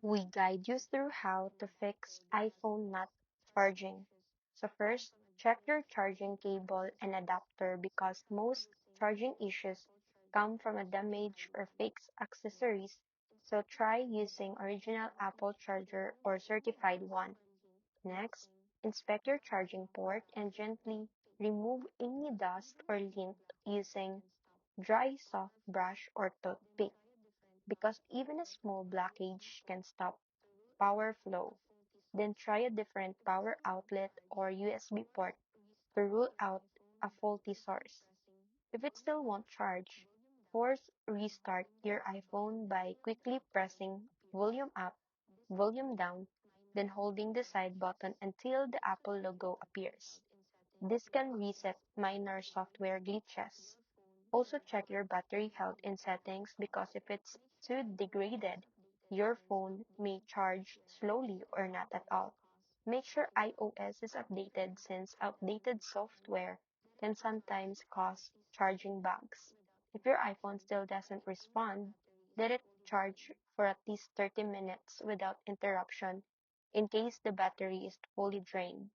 We guide you through how to fix iPhone not charging. So first, check your charging cable and adapter because most charging issues come from a damaged or fixed accessories. So try using original Apple charger or certified one. Next, inspect your charging port and gently remove any dust or lint using dry soft brush or toothpick because even a small blockage can stop power flow. Then try a different power outlet or USB port to rule out a faulty source. If it still won't charge, force restart your iPhone by quickly pressing volume up, volume down, then holding the side button until the Apple logo appears. This can reset minor software glitches. Also check your battery health in settings because if it's too degraded, your phone may charge slowly or not at all. Make sure iOS is updated since outdated software can sometimes cause charging bugs. If your iPhone still doesn't respond, let it charge for at least 30 minutes without interruption in case the battery is fully drained.